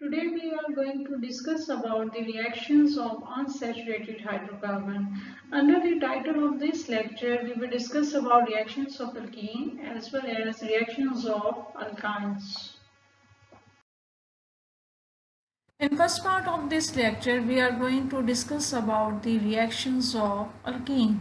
Today we are going to discuss about the reactions of unsaturated hydrocarbon. Under the title of this lecture, we will discuss about reactions of alkene as well as reactions of alkynes. In first part of this lecture, we are going to discuss about the reactions of alkene.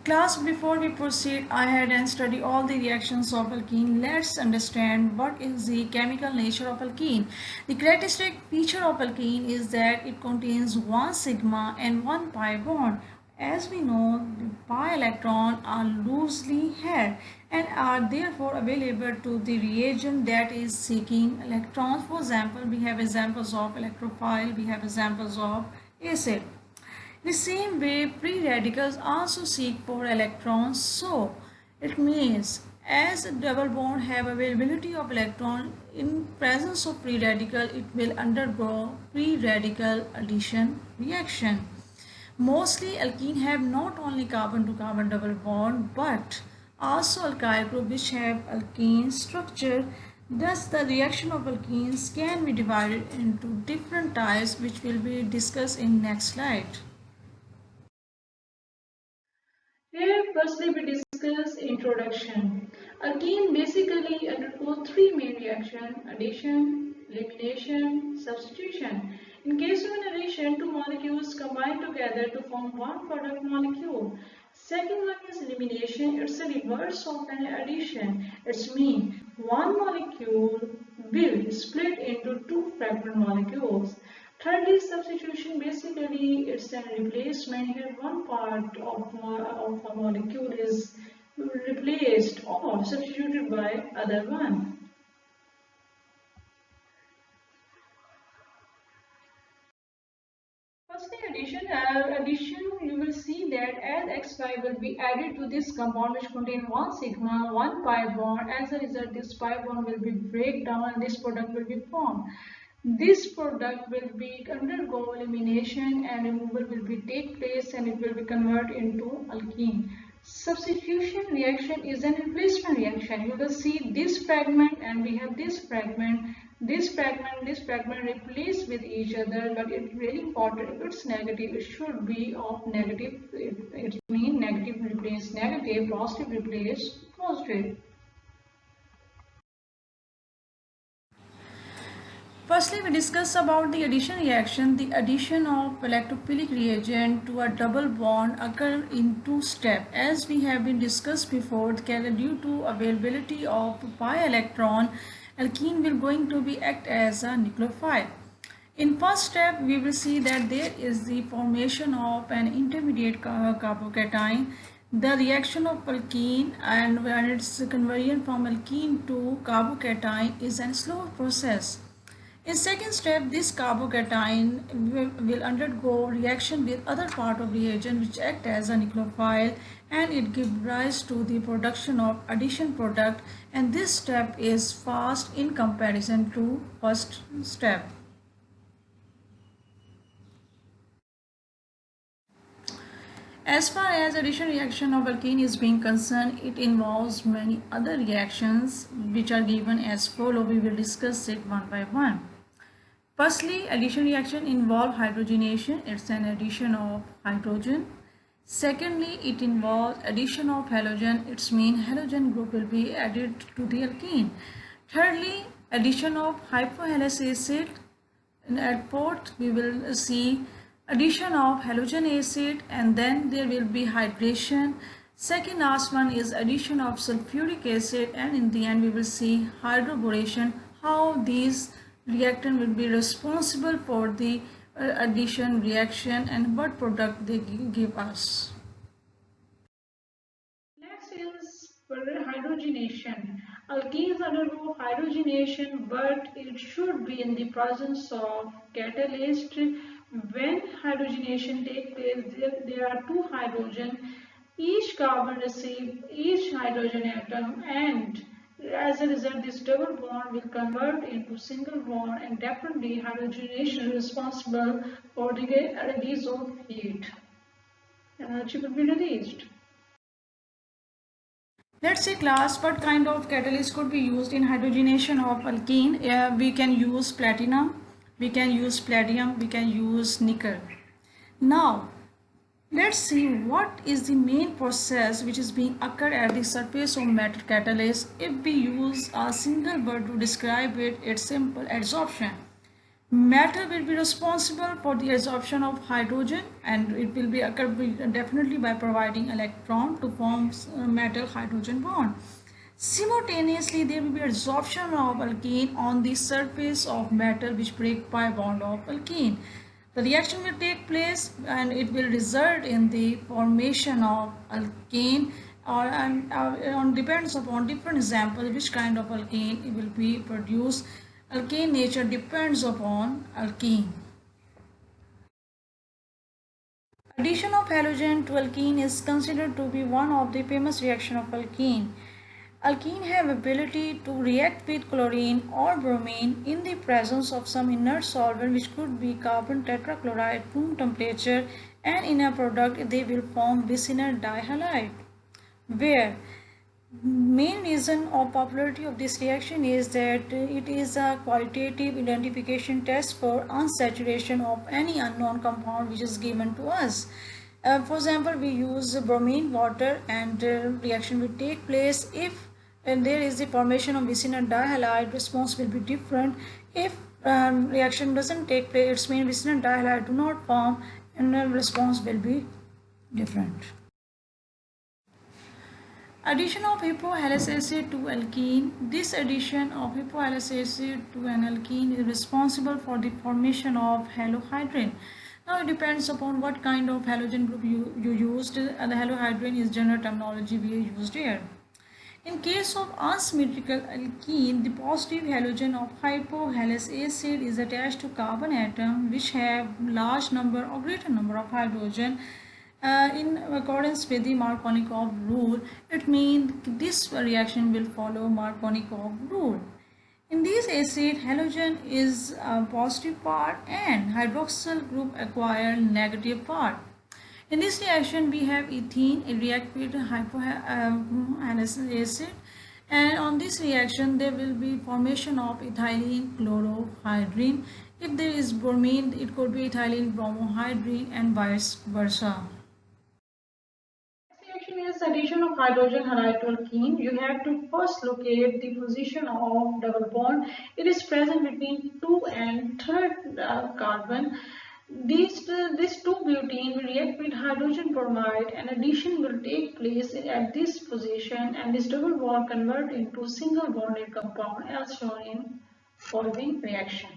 Class, before we proceed ahead and study all the reactions of alkene, let's understand what is the chemical nature of alkene. The characteristic feature of alkene is that it contains one sigma and one pi bond. As we know, the pi electrons are loosely held and are therefore available to the reagent that is seeking electrons. For example, we have examples of electrophile, we have examples of acid. The same way, free radicals also seek for electrons, so it means as a double bond have availability of electron in presence of free radical, it will undergo free radical addition reaction. Mostly alkene have not only carbon to carbon double bond but also alkyl group which have alkene structure. Thus the reaction of alkenes can be divided into different types which will be discussed in next slide. Here, firstly, we discuss introduction. Alkene basically undergo three main reactions: addition, elimination, substitution. In case of an addition, two molecules combine together to form one product molecule. Second one is elimination. It's a reverse of an addition. It's mean one molecule will split into two fragment molecules. Thirdly, substitution, basically it's a replacement. Here one part of a molecule is replaced or substituted by other one. Firstly, addition, you will see that as XY will be added to this compound which contain one sigma, one pi bond. As a result, this pi bond will be break down and this product will be formed. This product will be undergo elimination and removal will be take place and it will be converted into alkene. Substitution reaction is an replacement reaction. You will see this fragment and we have this fragment. This fragment replace with each other, but it's really important. If it's negative, it should be of negative. It means negative replace negative, positive replace positive. Firstly, we discuss about the addition reaction. The addition of electrophilic reagent to a double bond occur in two steps. As we have been discussed before, due to availability of pi electron, alkene will going to be act as a nucleophile. In first step, we will see that there is the formation of an intermediate carbocation. The reaction of alkene and when its conversion from alkene to carbocation is a slow process. In second step, this carbocation will undergo reaction with other part of reagent which act as a nucleophile and it gives rise to the production of addition product, and this step is fast in comparison to first step. As far as addition reaction of alkene is being concerned, it involves many other reactions which are given as follow. We will discuss it one by one. Firstly, addition reaction involve hydrogenation. It's an addition of hydrogen. Secondly, it involves addition of halogen. It's mean halogen group will be added to the alkene. Thirdly, addition of hypohalous acid. And at fourth, we will see addition of halogen acid, and then there will be hydration. Second last one is addition of sulfuric acid, and in the end we will see hydroboration, how these reactant will be responsible for the addition reaction and what product they give us. Next is hydrogenation. Alkenes undergo hydrogenation, but it should be in the presence of catalyst. When hydrogenation takes place, there are two hydrogen. Each carbon receives each hydrogen atom, and as a result, this double bond will convert into single bond, and definitely hydrogenation is responsible for the release of heat. Energy will be released. Let's say class, what kind of catalyst could be used in hydrogenation of alkene? We can use platinum, we can use palladium, we can use nickel. Now, let's see what is the main process which is being occurred at the surface of metal catalyst. If we use a single word to describe it, it's simple: adsorption. Matter will be responsible for the adsorption of hydrogen, and it will be occurred definitely by providing electron to form metal hydrogen bond. Simultaneously, there will be adsorption of alkene on the surface of metal which break pi bond of alkene. The reaction will take place and it will result in the formation of alkane, or depends upon different example which kind of alkane will be produced. Alkane nature depends upon alkene. Addition of halogen to alkene is considered to be one of the famous reactions of alkene. Alkene have ability to react with chlorine or bromine in the presence of some inert solvent, which could be carbon tetrachloride, room temperature, and in a product they will form vicinal dihalide. Where main reason of popularity of this reaction is that it is a qualitative identification test for unsaturation of any unknown compound which is given to us. For example, we use bromine water and reaction will take place. If there is the formation of vicinal dihalide, response will be different. If reaction doesn't take place, it means vicinal dihalide do not form, and the response will be different. Addition of hypohalous acid to alkene. This addition of hypohalous acid to an alkene is responsible for the formation of halohydrin. Now it depends upon what kind of halogen group you used. The halohydrin is general terminology we used here. In case of unsymmetrical alkene, the positive halogen of hypohalous acid is attached to carbon atom which have large number or greater number of hydrogen. In accordance with the Markovnikov rule, it means this reaction will follow Markovnikov rule. In this acid, halogen is a positive part and hydroxyl group acquire negative part. In this reaction, we have ethene, it react with hypohalous acid, and on this reaction there will be formation of ethylene chlorohydrin. If there is bromine, it could be ethylene bromohydrin and vice versa. Reaction is addition of hydrogen halide to alkene. You have to first locate the position of double bond. It is present between 2 and 3rd carbon. This 2-butene will react with hydrogen bromide and addition will take place at this position, and this double bond convert into single bonded compound as shown in following reaction.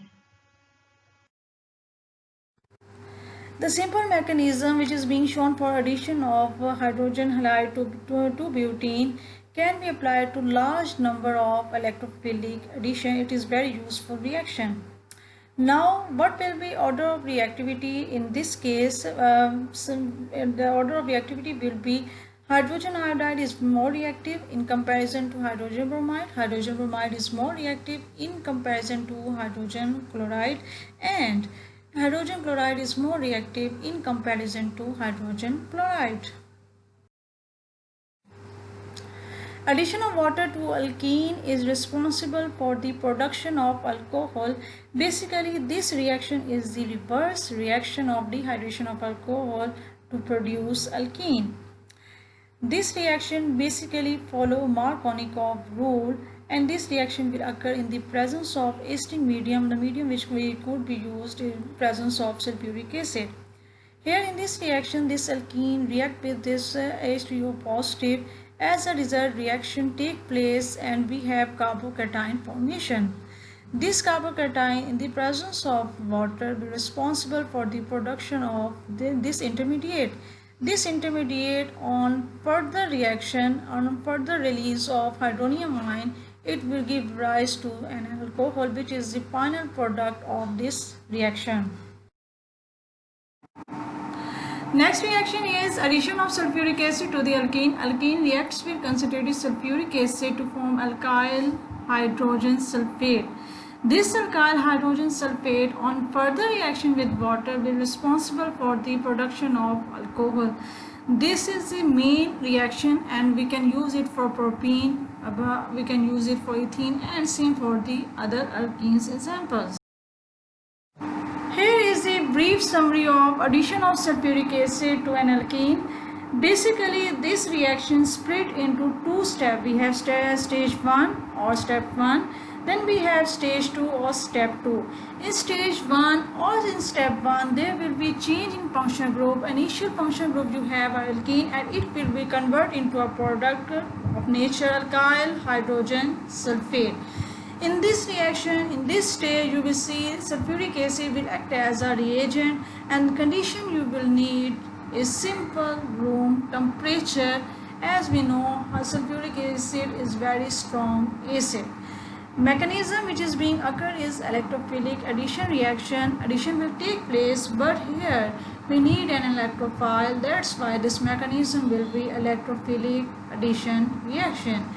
The simple mechanism which is being shown for addition of hydrogen halide to butene can be applied to large number of electrophilic addition. It is very useful reaction. Now, what will be order of reactivity in this case? The order of reactivity will be hydrogen iodide is more reactive in comparison to hydrogen bromide. Hydrogen bromide is more reactive in comparison to hydrogen chloride, and hydrogen chloride is more reactive in comparison to hydrogen chloride. Addition of water to alkene is responsible for the production of alcohol. Basically, this reaction is the reverse reaction of dehydration of alcohol to produce alkene. This reaction basically follows Markovnikov rule, and this reaction will occur in the presence of acid medium, the medium which could be used in presence of sulfuric acid. Here in this reaction, this alkene react with this H2O positive. As a result, reaction take place and we have carbocation formation. This carbocation in the presence of water will be responsible for the production of this intermediate. This intermediate on further reaction, on further release of hydronium ion, it will give rise to an alcohol which is the final product of this reaction. Next reaction is addition of sulfuric acid to the alkene. Alkene reacts with concentrated sulfuric acid to form alkyl hydrogen sulfate. This alkyl hydrogen sulfate on further reaction with water will be responsible for the production of alcohol. This is the main reaction and we can use it for propene, we can use it for ethene, and same for the other alkenes examples. Here is a brief summary of addition of sulfuric acid to an alkene. Basically, this reaction split into two steps. We have stage 1 or step 1. Then we have stage 2 or step 2. In stage 1 or in step 1, there will be change in functional group. Initial functional group you have alkene and it will be converted into a product of nature alkyl hydrogen sulfate. In this reaction, in this stage, you will see sulfuric acid will act as a reagent, and the condition you will need is simple room temperature. As we know, sulfuric acid is very strong acid. Mechanism which is being occurred is electrophilic addition reaction. Addition will take place, but here we need an electrophile. That's why this mechanism will be electrophilic addition reaction.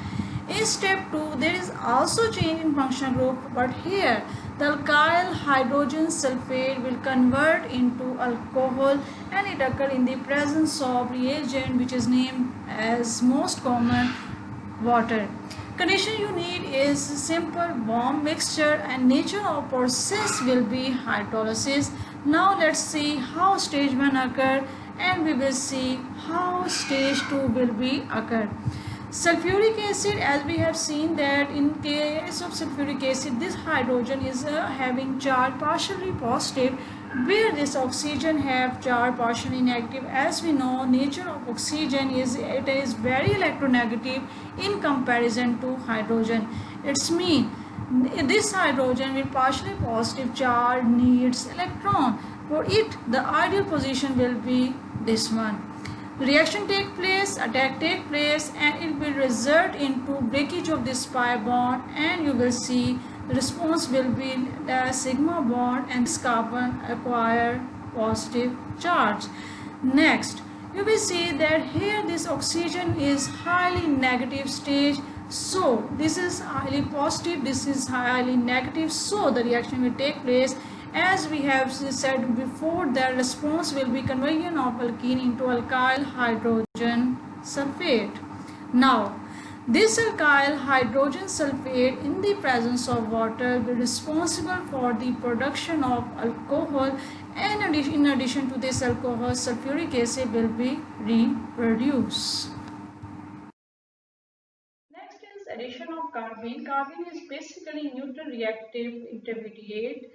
In step 2, there is also change in functional group, but here the alkyl hydrogen sulfate will convert into alcohol and it occurs in the presence of reagent which is named as most common water. Condition you need is simple warm mixture and nature of process will be hydrolysis. Now let's see how stage 1 occur and we will see how stage 2 will be occur. Sulfuric acid, as we have seen that in case of sulfuric acid, this hydrogen is having charge partially positive, where this oxygen have charge partially negative. As we know, nature of oxygen is it is very electronegative in comparison to hydrogen. It's mean this hydrogen with partially positive charge needs electron. For it, the ideal position will be this one. Reaction take place, attack take place, and it will result into breakage of this pi bond, and you will see the response will be the sigma bond and this carbon acquire positive charge. Next, you will see that here this oxygen is highly negative stage, so this is highly positive, this is highly negative, so the reaction will take place. As we have said before, the response will be conversion of alkene into alkyl hydrogen sulfate. Now, this alkyl hydrogen sulfate in the presence of water will be responsible for the production of alcohol, and in addition to this alcohol, sulfuric acid will be reproduced. Next is addition of carbene. Carbene is basically neutral reactive intermediate.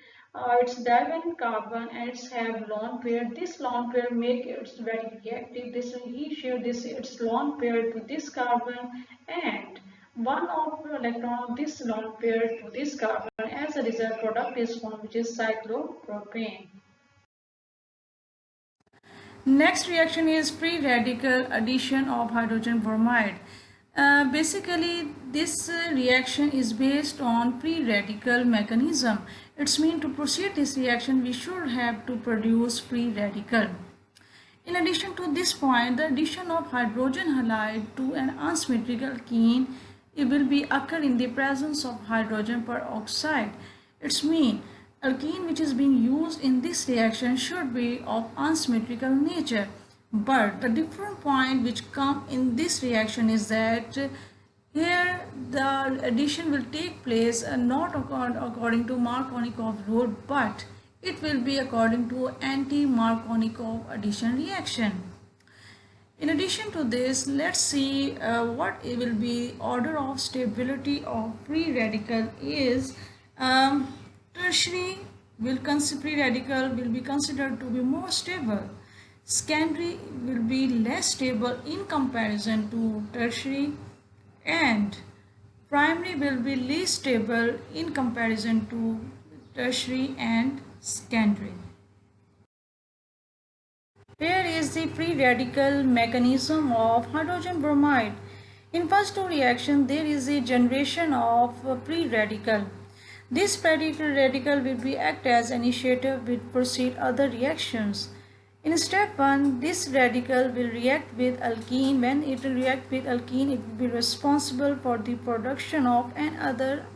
It's divalent carbon and it's have lone pair. This lone pair make it very reactive. This will he share this its lone pair to this carbon and one of electron of this lone pair to this carbon. As a result, product is formed which is cyclopropane. Next reaction is free radical addition of hydrogen bromide. Basically, this reaction is based on free radical mechanism. It's mean to proceed this reaction, we should have to produce free radical. In addition to this point, the addition of hydrogen halide to an unsymmetrical alkene, it will be occur in the presence of hydrogen peroxide. It's mean alkene which is being used in this reaction should be of unsymmetrical nature. But the different point which come in this reaction is that here the addition will take place not according to Markovnikov rule, but it will be according to anti-Markovnikov addition reaction. In addition to this, let's see what it will be order of stability of free radical is tertiary free radical will be considered to be more stable. Secondary will be less stable in comparison to tertiary, and primary will be least stable in comparison to tertiary and secondary. Here is the free radical mechanism of hydrogen bromide. In first two reactions, there is a generation of free radical. This free radical will be act as initiative which proceed other reactions. In step 1, this radical will react with alkene. When it will react with alkene, it will be responsible for the production of another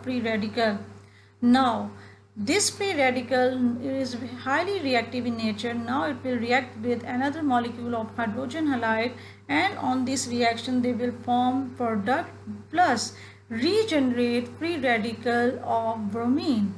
free radical. Now, This free radical is highly reactive in nature. Now it will react with another molecule of hydrogen halide, and on this reaction they will form product plus regenerate free radical of bromine.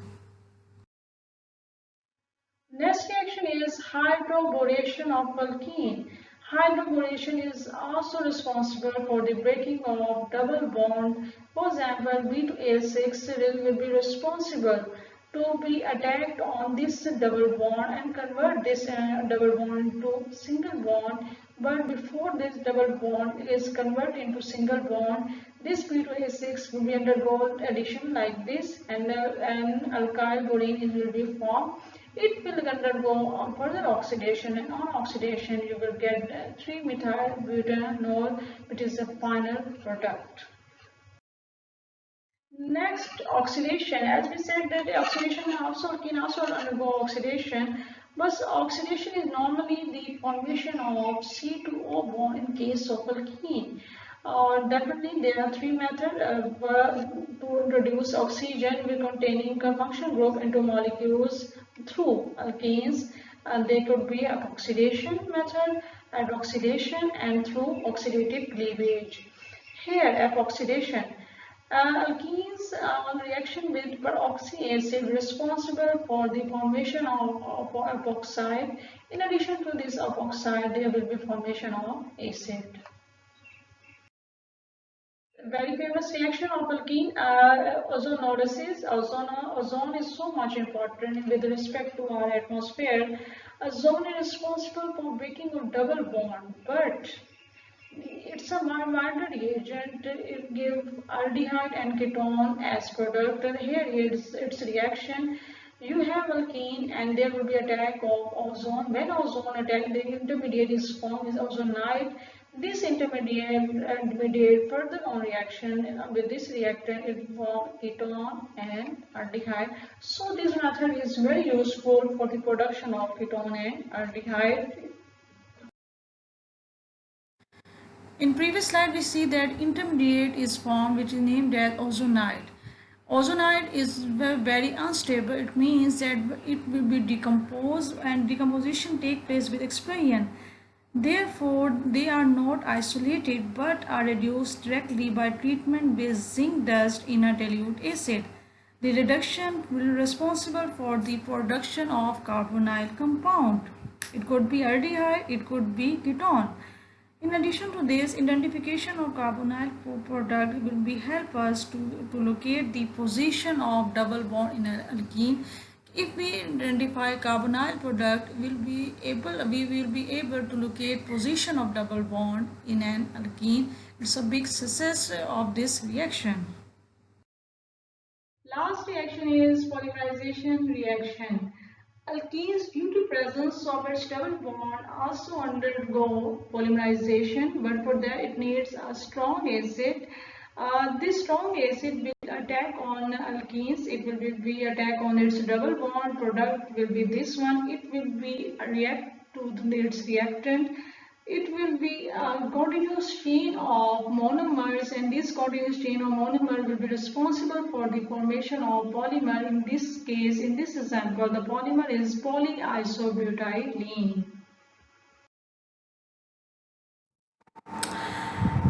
Next reaction is hydroboration of alkene. Hydroboration is also responsible for the breaking of double bond. For example, B2A6 will be responsible to be attacked on this double bond and convert this double bond to single bond. But before this double bond is converted into single bond, this B2A6 will be undergo addition like this, and an alkyl borane will be formed. It will undergo further oxidation, and on oxidation you will get 3-methyl butanol, which is the final product. Next, oxidation. As we said that the oxidation also can also undergo oxidation, but oxidation is normally the formation of C2O bond in case of alkene. Definitely there are three methods to introduce oxygen with containing functional group into molecules through alkenes. They could be oxidation method, hydroxidation, and through oxidative cleavage. Here, epoxidation. Alkenes on reaction with peroxy acid responsible for the formation of epoxide. In addition to this epoxide, there will be formation of acid. Very famous reaction of alkene, ozonolysis. Ozone is so much important with respect to our atmosphere. Ozone is responsible for breaking of double bond, but it's a minor reagent. It gives aldehyde and ketone as product. And here is its reaction. You have alkene and there will be attack of ozone. When ozone attack, the intermediate is formed is ozonide. This intermediate further on reaction with this reactant it form ketone and aldehyde. So this method is very useful for the production of ketone and aldehyde. In previous slide we see that intermediate is formed which is named as ozonide. Ozonide is very unstable. It means that it will be decomposed and decomposition take place with explosion. Therefore, they are not isolated but are reduced directly by treatment with zinc dust in a dilute acid. The reduction will be responsible for the production of carbonyl compound. It could be aldehyde, it could be ketone. In addition to this, identification of carbonyl product will be help us to locate the position of double bond in an alkene. If we identify carbonyl product, we will be able to locate position of double bond in an alkene. It's a big success of this reaction. Last reaction is polymerization reaction. Alkenes, due to presence of its double bond, also undergo polymerization, but for that it needs a strong acid. This strong acid will attack on alkenes. It will be attack on its double bond. Product will be this one. It will be react to its reactant. It will be a continuous chain of monomers, and this continuous chain of monomer will be responsible for the formation of polymer. In this case, in this example, the polymer is polyisobutylene.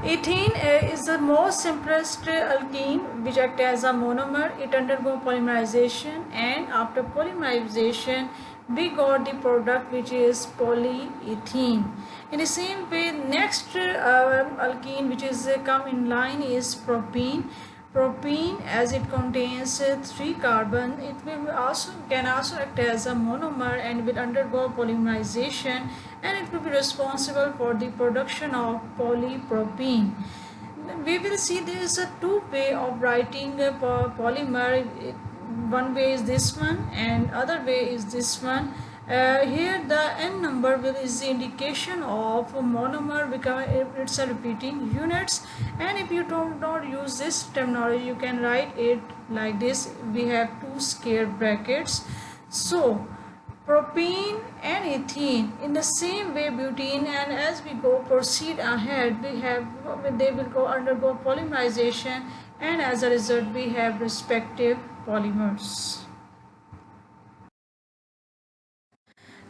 Ethene is the most simplest alkene which acts as a monomer. It undergoes polymerization, and after polymerization we got the product which is polyethene. In the same way, next alkene which is come in line is propene. Propene, as it contains 3 carbon, it will can also act as a monomer and will undergo polymerization, and it will be responsible for the production of polypropene. We will see there is a two-way of writing a polymer. One way is this one and other way is this one. Here the n number is the indication of monomer because it's a repeating units, and if you don't use this terminology you can write it like this. We have two square brackets. So propene and ethene in the same way butene, and as we proceed ahead they will undergo polymerization, and as a result we have respective polymers.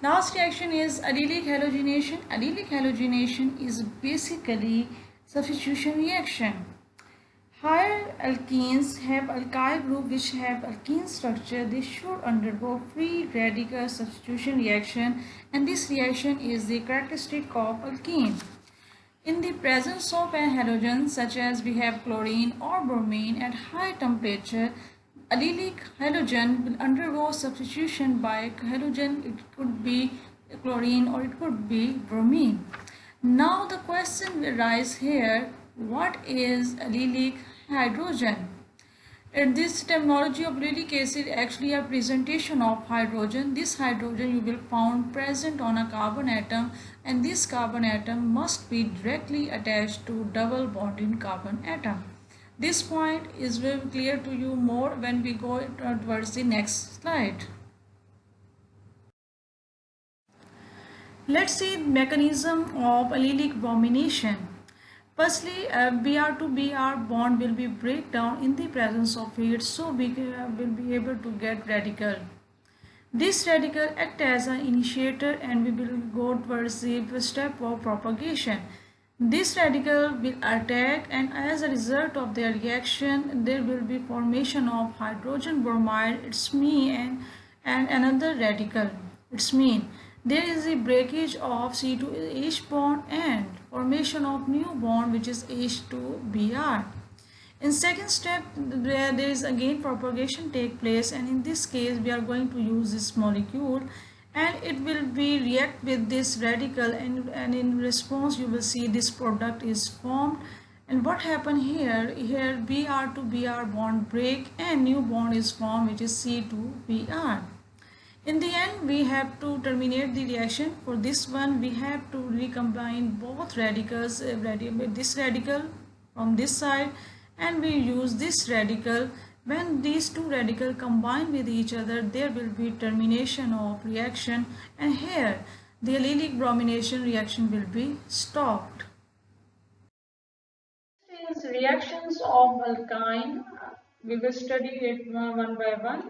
Last reaction is allylic halogenation. Allylic halogenation is basically substitution reaction. Higher alkenes have alkyl group which have alkene structure. They should undergo free radical substitution reaction, and this reaction is the characteristic of alkene. In the presence of a halogen such as we have chlorine or bromine at high temperature, allylic halogen will undergo substitution by halogen. It could be chlorine or it could be bromine. Now the question will arise here, what is allylic hydrogen? In this terminology of allylic acid actually a presentation of hydrogen. This hydrogen you will found present on a carbon atom, and this carbon atom must be directly attached to double bonded carbon atom. This point is very clear to you more when we go towards the next slide. Let's see the mechanism of allylic bromination. Firstly, Br to Br bond will be break down in the presence of heat, so we will be able to get radical. This radical act as an initiator, and we will go towards the step of propagation. This radical will attack, and as a result of their reaction, there will be formation of hydrogen bromide. It's mean and another radical. It's mean there is a breakage of C2H bond and formation of new bond which is H2Br. In second step, there is again propagation take place, and in this case we are going to use this molecule, and it will be react with this radical, and in response you will see this product is formed. And what happened here, Br to Br bond break and new bond is formed which is C2Br. In the end, we have to terminate the reaction. For this one, we have to recombine both radicals, this radical from this side, and we use this radical. When these two radicals combine with each other, there will be termination of reaction, and here the allylic bromination reaction will be stopped. These reactions of alkyne, we will study it one by one.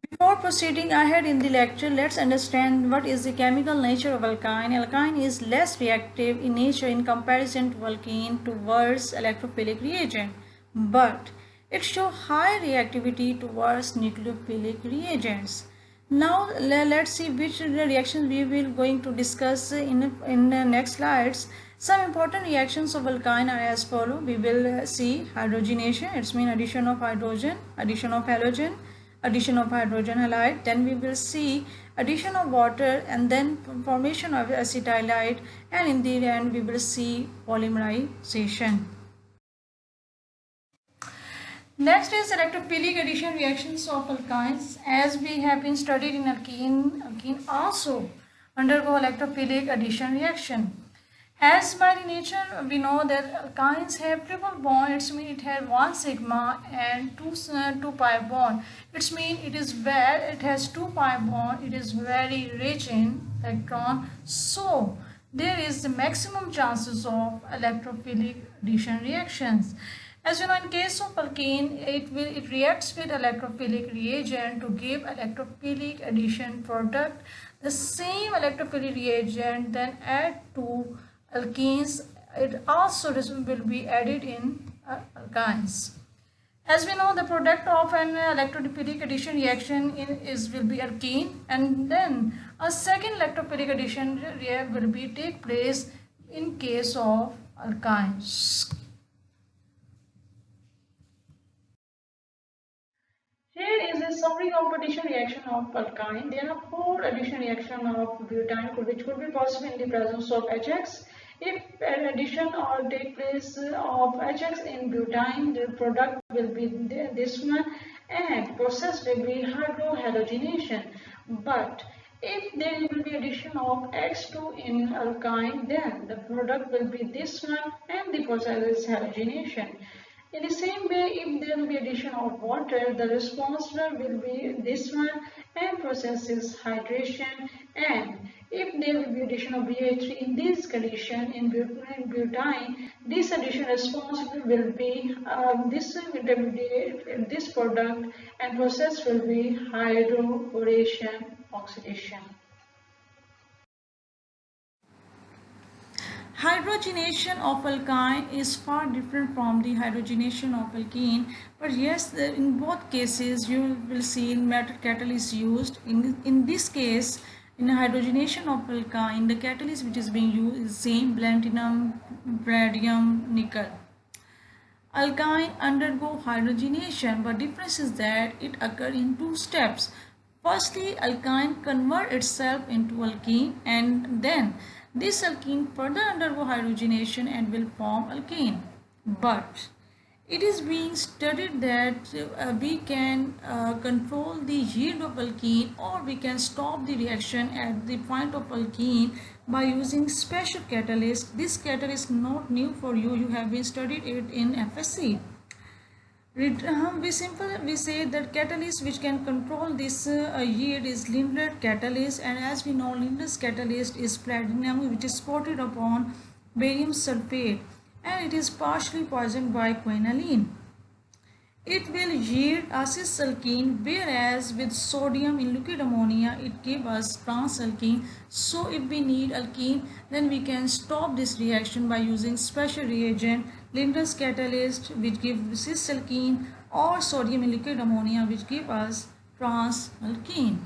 Before proceeding ahead in the lecture, let's understand what is the chemical nature of alkyne. Alkyne is less reactive in nature in comparison to alkene towards electrophilic reagent, but it shows high reactivity towards nucleophilic reagents. Now let's see which reactions we will going to discuss in the next slides. Some important reactions of alkyne are as follow. We will see hydrogenation. It's mean addition of hydrogen, addition of halogen, addition of hydrogen halide. Then we will see addition of water, and then formation of acetylide, and in the end we will see polymerization. Next is electrophilic addition reactions of alkynes. As we have been studied in alkene also undergo electrophilic addition reaction. As by the nature we know that alkynes have triple bond. It means it has 1 sigma and 2 pi bond. It means it has 2 pi bond. It is very rich in electron. So there is the maximum chances of electrophilic addition reactions. As you know, in case of alkene, it reacts with electrophilic reagent to give electrophilic addition product. The same electrophilic reagent then add to alkenes. It also will be added in alkynes. As we know, the product of an electrophilic addition reaction will be alkene, and then a second electrophilic addition will be take place in case of alkynes. Here is a summary competition reaction of alkyne. There are 4 addition reactions of butane which could be possible in the presence of HX. If an addition or take place of HX in butane, the product will be this one, and process will be hydrohalogenation. But if there will be addition of X2 in alkyne, then the product will be this one, and the process is halogenation. In the same way, if there will be addition of water, the response will be this one, and process is hydration. And if there will be addition of BH3 in this condition in butane, this addition response will be this product, and process will be hydroboration. oxidation. Hydrogenation of alkyne is far different from the hydrogenation of alkene, but yes, in both cases you will see metal catalyst used. In this case, in hydrogenation of alkyne, the catalyst which is being used is same: platinum, radium, nickel. Alkyne undergo hydrogenation, but difference is that it occurs in two steps. Firstly, alkyne convert itself into alkene, and then this alkene further undergo hydrogenation and will form alkane. But it is being studied that we can control the yield of alkene, or we can stop the reaction at the point of alkene by using special catalyst. This catalyst is not new for you. You have been studied it in FSC. We say that catalyst which can control this yield is Lindblad catalyst, and as we know, Lindblad's catalyst is platinum which is spotted upon barium sulfate, and it is partially poisoned by quinoline. It will yield acetalkene, whereas with sodium in liquid ammonia it gives us transalkene. So if we need alkene, then we can stop this reaction by using special reagent, Lindblad's catalyst which gives cisalkene, or sodium in liquid ammonia which gives us transalkene.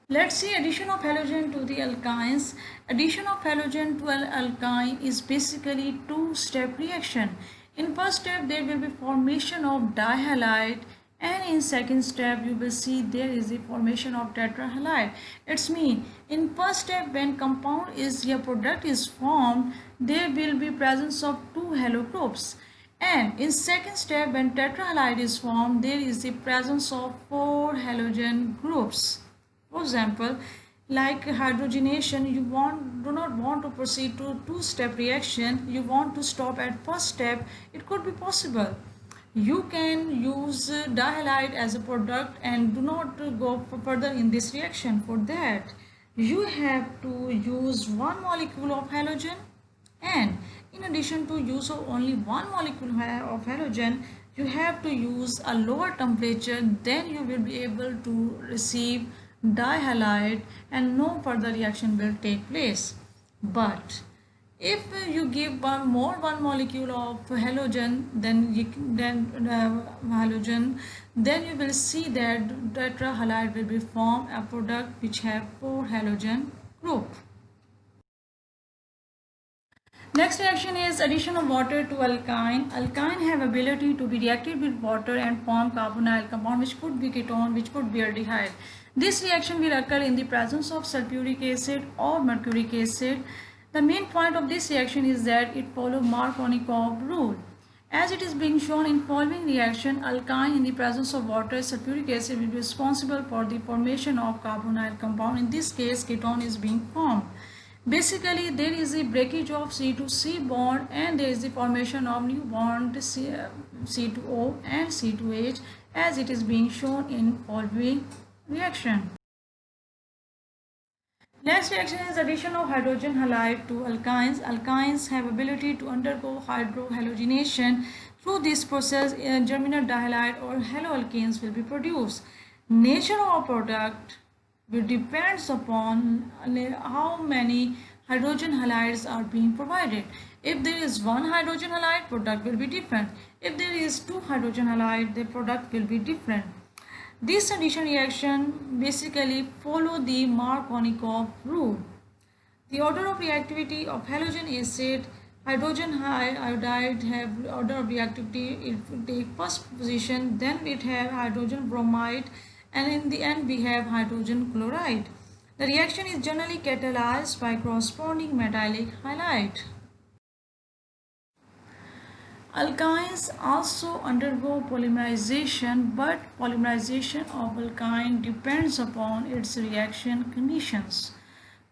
Let's see addition of halogen to the alkynes. Addition of halogen to an alkyne is basically two-step reaction. In first step there will be formation of dihalide, and in second step you will see there is the formation of tetrahalide. It's mean in first step when compound is your product is formed, there will be presence of two halo groups. And in second step when tetrahalide is formed, there is the presence of four halogen groups. For example, like hydrogenation, you do not want to proceed to two-step reaction, you want to stop at first step. It could be possible. You can use dihalide as a product and do not go further in this reaction. For that, you have to use one molecule of halogen, and in addition to use of only one molecule of halogen, you have to use a lower temperature. Then you will be able to receive dihalide and no further reaction will take place. But if you give one molecule of halogen, then then you will see that tetrahalide will be formed, a product which have four halogen group. Next reaction is addition of water to alkyne. Alkyne have ability to be reacted with water and form carbonyl compound, which could be ketone, which could be aldehyde. This reaction will occur in the presence of sulfuric acid or mercuric acid. The main point of this reaction is that it follows Markovnikov rule. As it is being shown in following reaction, alkyne in the presence of water, sulfuric acid will be responsible for the formation of carbonyl compound. In this case, ketone is being formed. Basically, there is a breakage of C2C bond, and there is the formation of new bond C2O and C2H, as it is being shown in following reaction. Next reaction is addition of hydrogen halide to alkynes. Alkynes have ability to undergo hydrohalogenation. Through this process, germinal dihalide or haloalkanes will be produced. Nature of product will depends upon how many hydrogen halides are being provided. If there is one hydrogen halide, product will be different. If there is two hydrogen halide, the product will be different. This addition reaction basically follow the Markovnikov rule. The order of reactivity of halogen acid, hydrogen iodide have order of reactivity. It will take first position, then it have hydrogen bromide, and in the end we have hydrogen chloride. The reaction is generally catalyzed by corresponding metallic halide. Alkynes also undergo polymerization, but polymerization of alkyne depends upon its reaction conditions.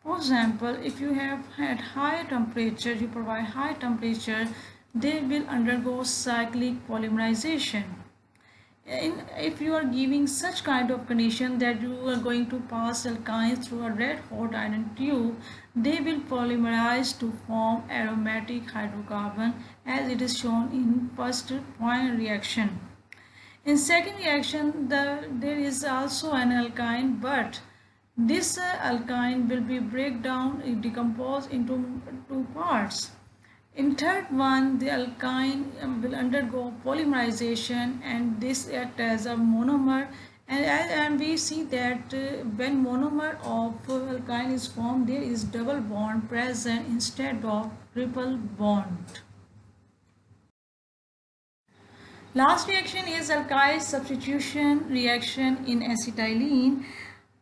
For example, if you have had high temperature, you provide high temperature, they will undergo cyclic polymerization. If you are giving such kind of condition that you are going to pass alkynes through a red hot iron tube, they will polymerize to form aromatic hydrocarbon, as it is shown in first point reaction. In second reaction, there is also an alkyne, but this alkyne will be break down, decomposed into two parts. In third one, the alkyne will undergo polymerization, and this act as a monomer. And we see that when monomer of alkyne is formed, there is double bond present instead of triple bond. Last reaction is alkyl substitution reaction in acetylene.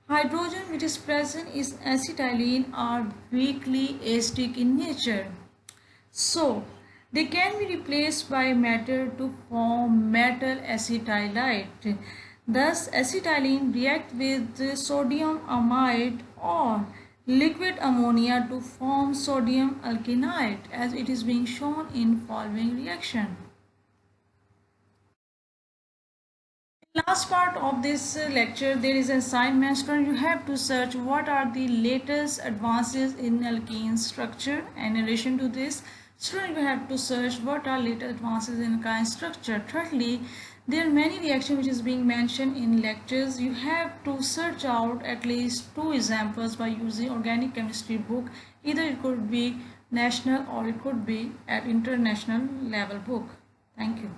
Hydrogen which is present in acetylene are weakly acidic in nature. So, they can be replaced by matter to form metal acetylide. Thus, acetylene react with sodium amide or liquid ammonia to form sodium alkinide, as it is being shown in following reaction. Last part of this lecture, there is an assignment. Student, you have to search what are the latest advances in alkene structure, and in addition to this, student, you have to search what are latest advances in alkene structure. Thirdly, there are many reactions which is being mentioned in lectures. You have to search out at least 2 examples by using organic chemistry book. Either it could be national or it could be at international level book. Thank you.